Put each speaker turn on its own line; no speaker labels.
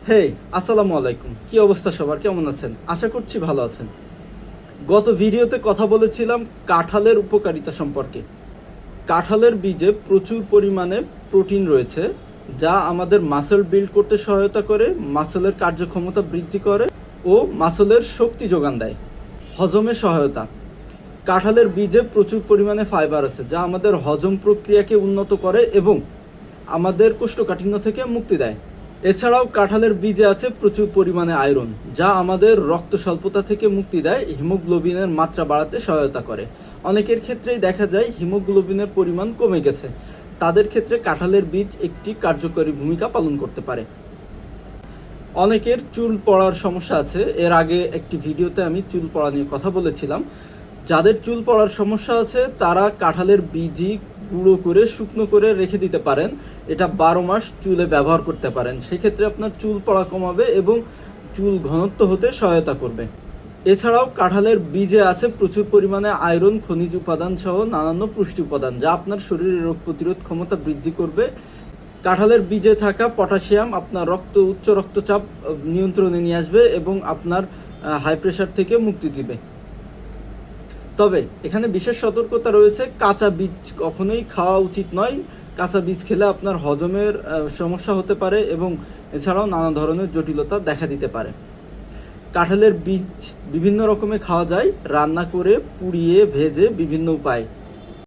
হেই, আসসালামু আলাইকুম। কি অবস্থা সবার? কেমন আছেন? আশা করছি ভালো আছেন। গত ভিডিওতে কথা বলেছিলাম কাঁঠালের উপকারিতা সম্পর্কে। কাঁঠালের বীজে প্রচুর পরিমাণে প্রোটিন রয়েছে, যা আমাদের মাসল বিল্ড করতে সহায়তা করে, মাসলের কার্যক্ষমতা বৃদ্ধি করে ও মাসলের শক্তি যোগান দেয়। হজমে সহায়তা। কাঁঠালের বীজে প্রচুর পরিমাণে ফাইবার আছে, যা আমাদের হজম প্রক্রিয়াকে উন্নত করে এবং আমাদের কোষ্ঠকাঠিন্য থেকে মুক্তি দেয়। এছাড়াও কাঁঠালের বীজে আছে প্রচুর পরিমাণে আয়রন, যা আমাদের রক্ত স্বল্পতা থেকে মুক্তি দেয়, হিমোগ্লোবিনের মাত্রা বাড়াতে সহায়তা করে। অনেকের ক্ষেত্রেই দেখা যায় হিমোগ্লোবিনের পরিমাণ কমে গেছে, তাদের ক্ষেত্রে কাঁঠালের বীজ একটি কার্যকরী ভূমিকা পালন করতে পারে। অনেকের চুল পড়ার সমস্যা আছে, এর আগে একটি ভিডিওতে আমি চুল পড়া নিয়ে কথা বলেছিলাম। যাদের চুল পড়ার সমস্যা আছে তারা কাঁঠালের বীজই গুঁড়ো করে শুকনো করে রেখে দিতে পারেন। এটা 12 মাস চুলে ব্যবহার করতে পারেন, সেক্ষেত্রে আপনার চুল পড়া কমাবে এবং চুল ঘনত্ব হতে সহায়তা করবে। এছাড়াও কাঁঠালের বীজে আছে প্রচুর পরিমাণে আয়রন, খনিজ উপাদান সহ নানান পুষ্টি উপাদান, যা আপনার শরীরের রোগ প্রতিরোধ ক্ষমতা বৃদ্ধি করবে। কাঁঠালের বীজে থাকা পটাশিয়াম আপনার উচ্চ রক্তচাপ নিয়ন্ত্রণে নিয়ে আসবে এবং আপনার হাই প্রেশার থেকে মুক্তি দিবে। তবে এখানে বিশেষ সতর্কতা রয়েছে, কাঁচা বীজ কখনোই খাওয়া উচিত নয়। কাঁচা বীজ খেলে আপনার হজমের সমস্যা হতে পারে এবং এছাড়াও নানা ধরনের জটিলতা দেখা দিতে পারে। কাঁঠালের বীজ বিভিন্ন রকমে খাওয়া যায়, রান্না করে, পুড়িয়ে, ভেজে, বিভিন্ন উপায়।